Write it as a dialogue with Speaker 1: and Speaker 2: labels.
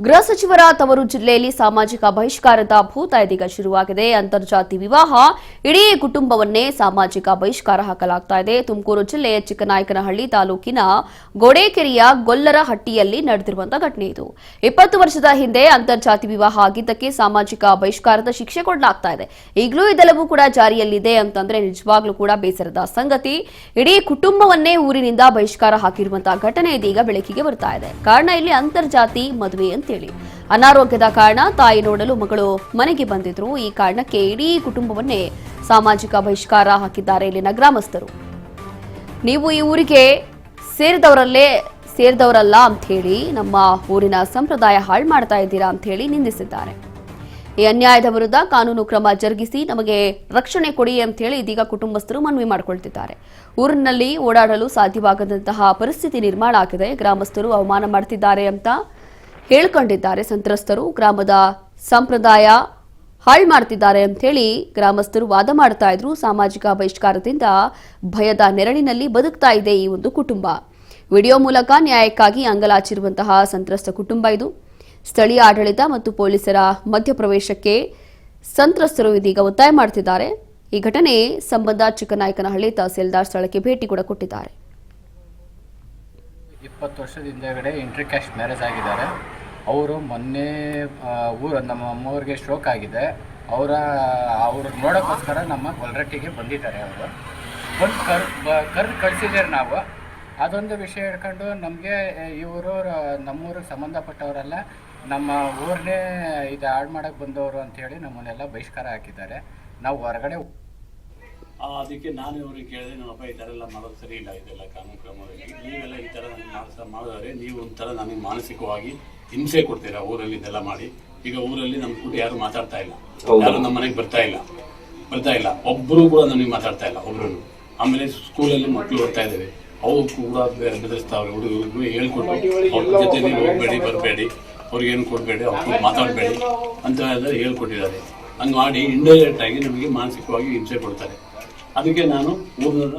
Speaker 1: ಗೃಹ ಸಚಿವರ ತವರು ಜಿಲ್ಲೆಯಲ್ಲಿ ಸಾಮಾಜಿಕ ಬಹಿಷ್ಕಾರದ ಭೂತ ಇದೀಗ ಶುರುವಾಗಿದೆ. ಅಂತರ್ಜಾತಿ ವಿವಾಹ, ಇಡೀ ಕುಟುಂಬವನ್ನೇ ಸಾಮಾಜಿಕ ಬಹಿಷ್ಕಾರ ಹಾಕಲಾಗ್ತಾ ಇದೆ. ತುಮಕೂರು ಜಿಲ್ಲೆಯ ಚಿಕ್ಕನಾಯಕನಹಳ್ಳಿ ತಾಲೂಕಿನ ಗೋಡೇಕೆರೆಯ ಗೊಲ್ಲರಹಟ್ಟಿಯಲ್ಲಿ ನಡೆದಿರುವಂತಹ ಘಟನೆ ಇದು. 20 ವರ್ಷದ ಹಿಂದೆ ಅಂತರ್ಜಾತಿ ವಿವಾಹ ಆಗಿದ್ದಕ್ಕೆ ಸಾಮಾಜಿಕ ಬಹಿಷ್ಕಾರದ ಶಿಕ್ಷೆ ಕೊಡಲಾಗ್ತಾ ಇದೆ. ಈಗಲೂ ಇದೆಲ್ಲವೂ ಕೂಡ ಜಾರಿಯಲ್ಲಿದೆ ಅಂತಂದ್ರೆ ನಿಜವಾಗ್ಲೂ ಕೂಡ ಬೇಸರದ ಸಂಗತಿ. ಇಡೀ ಕುಟುಂಬವನ್ನೇ ಊರಿನಿಂದ ಬಹಿಷ್ಕಾರ ಹಾಕಿರುವಂತಹ ಘಟನೆ ಇದೀಗ ಬೆಳಕಿಗೆ ಬರ್ತಾ ಇದೆ. ಕಾರಣ ಇಲ್ಲಿ ಅಂತರ್ಜಾತಿ ಮದುವೆ ಅಂತೇಳಿ. ಅನಾರೋಗ್ಯದ ಕಾರಣ ತಾಯಿ ನೋಡಲು ಮಗಳು ಮನೆಗೆ ಬಂದಿದ್ರು. ಈ ಕಾರಣಕ್ಕೆ ಇಡೀ ಕುಟುಂಬವನ್ನೇ ಸಾಮಾಜಿಕ ಬಹಿಷ್ಕಾರ ಹಾಕಿದ್ದಾರೆ ಇಲ್ಲಿನ ಗ್ರಾಮಸ್ಥರು. ನೀವು ಈ ಊರಿಗೆ ಸೇರಿದವರಲ್ಲ ಅಂತ ಹೇಳಿ ನಮ್ಮ ಊರಿನ ಸಂಪ್ರದಾಯ ಹಾಳು ಮಾಡ್ತಾ ಇದ್ದೀರಾ ಅಂತ ಹೇಳಿ ನಿಂದಿಸಿದ್ದಾರೆ. ಈ ಅನ್ಯಾಯದ ವಿರುದ್ಧ ಕಾನೂನು ಕ್ರಮ ಜರುಗಿಸಿ ನಮಗೆ ರಕ್ಷಣೆ ಕೊಡಿ ಅಂತ ಹೇಳಿ ಇದೀಗ ಕುಟುಂಬಸ್ಥರು ಮನವಿ ಮಾಡಿಕೊಳ್ತಿದ್ದಾರೆ. ಊರಿನಲ್ಲಿ ಓಡಾಡಲು ಸಾಧ್ಯವಾಗದಂತಹ ಪರಿಸ್ಥಿತಿ ನಿರ್ಮಾಣ ಆಗಿದೆ. ಗ್ರಾಮಸ್ಥರು ಅವಮಾನ ಮಾಡ್ತಿದ್ದಾರೆ ಅಂತ ಹೇಳಿಕೊಂಡಿದ್ದಾರೆ. ಸಂತ್ರಸ್ತರು ಗ್ರಾಮದ ಸಂಪ್ರದಾಯ ಹಾಳು ಮಾಡ್ತಿದ್ದಾರೆ ಅಂತ ಹೇಳಿ ಗ್ರಾಮಸ್ಥರು ವಾದ ಮಾಡ್ತಾ ಇದ್ರು. ಸಾಮಾಜಿಕ ಬಹಿಷ್ಕಾರದಿಂದ ಭಯದ ನೆರಳಿನಲ್ಲಿ ಬದುಕ್ತಾ ಇದೆ ಈ ಒಂದು ಕುಟುಂಬ. ವಿಡಿಯೋ ಮೂಲಕ ನ್ಯಾಯಕ್ಕಾಗಿ ಅಂಗಲಾಚಿರುವಂತಹ ಸಂತ್ರಸ್ತ ಕುಟುಂಬ ಇದು. ಸ್ಥಳೀಯ ಆಡಳಿತ ಮತ್ತು ಪೊಲೀಸರ ಮಧ್ಯಪ್ರವೇಶಕ್ಕೆ ಸಂತ್ರಸ್ತರು ಇದೀಗ ಒತ್ತಾಯ ಮಾಡ್ತಿದ್ದಾರೆ. ಈ ಘಟನೆ ಸಂಬಂಧ ಚಿಕ್ಕನಾಯಕನಹಳ್ಳಿ ತಹಸೀಲ್ದಾರ್ ಸ್ಥಳಕ್ಕೆ ಭೇಟಿ ಕೂಡ ಕೊಟ್ಟಿದ್ದಾರೆ.
Speaker 2: 20 ವರ್ಷದ ಹಿಂದೆಗಡೆ ಇಂಟರ್ ಕ್ಯಾಸ್ಟ್ ಮ್ಯಾರೇಜ್ ಆಗಿದ್ದಾರೆ. ಅವರು ಮೊನ್ನೆ ನಮ್ಮ ಅಮ್ಮವ್ರಿಗೆ ಸ್ಟ್ರೋಕ್ ಆಗಿದೆ. ಅವರು ನೋಡೋಕ್ಕೋಸ್ಕರ ನಮ್ಮ ಗೊಲ್ಲರಹಟ್ಟಿಗೆ ಬಂದಿದ್ದಾರೆ. ಅವರು ಕರೆದು ಕಳಿಸಿದ್ದಾರೆ. ನಾವು ಅದೊಂದು ವಿಷಯ ಹೇಳ್ಕೊಂಡು ನಮಗೆ ಇವರು ನಮ್ಮೂರಿಗೆ ಸಂಬಂಧಪಟ್ಟವರೆಲ್ಲ ನಮ್ಮ ಊರನ್ನೇ ಇದು ಹಾಳು ಮಾಡೋಕ್ಕೆ ಬಂದವರು ಅಂಥೇಳಿ ನಮ್ಮನ್ನೆಲ್ಲ ಬಹಿಷ್ಕಾರ ಹಾಕಿದ್ದಾರೆ. ನಾವು ಹೊರಗಡೆ
Speaker 3: ಅದಕ್ಕೆ ನಾನು ಇವ್ರಿಗೆ ಕೇಳಿದೆ, ನಮ್ಮಪ್ಪ ಈ ಥರ ಎಲ್ಲ ಮಾಡೋದು ಸರಿ ಇಲ್ಲ, ಇದೆಲ್ಲ ಕಾನೂನು ಕ್ರಮವಾಗಿ ನೀವೆಲ್ಲ ಈ ಥರ ನನಗೆ ಮಾಡಿದ್ರೆ ನೀವು ಒಂಥರ ನನಗೆ ಮಾನಸಿಕವಾಗಿ ಹಿಂಸೆ ಕೊಡ್ತೀರಾ ಊರಲ್ಲಿ ಇದೆಲ್ಲ ಮಾಡಿ. ಈಗ ಊರಲ್ಲಿ ನಮ್ಮ ಕೂಡ ಯಾರು ಮಾತಾಡ್ತಾ ಇಲ್ಲ, ಯಾರು ನಮ್ಮ ಮನೆಗೆ ಬರ್ತಾ ಇಲ್ಲ, ಒಬ್ಬರು ಕೂಡ ನನಗೆ ಮಾತಾಡ್ತಾ ಇಲ್ಲ ಒಬ್ರು. ಆಮೇಲೆ ಸ್ಕೂಲಲ್ಲಿ ಮಕ್ಕಳು ಓದ್ತಾ ಇದ್ದೇವೆ, ಅವು ಕೂಡ ಬೆದರಿಸ್ತಾವ್ರೆ. ಹುಡುಗರಿಗೂ ಹೇಳ್ಕೊಟ್ಟು ಅವ್ರ ಜೊತೆ ನೀವು ಹೋಗಬೇಡಿ, ಬರಬೇಡಿ, ಅವ್ರಿಗೇನು ಕೊಡಬೇಡಿ, ಅವ್ರು ಮಾತಾಡಬೇಡಿ ಅಂತ ಎಲ್ಲ ಹೇಳ್ಕೊಟ್ಟಿದ್ದಾರೆ. ಹಂಗೆ ಮಾಡಿ ಇಂಡೈರೆಕ್ಟ್ ಆಗಿ ನಮಗೆ ಮಾನಸಿಕವಾಗಿ ಹಿಂಸೆ ಕೊಡ್ತಾರೆ. ಅದಕ್ಕೆ ನಾನು ಊರಿನ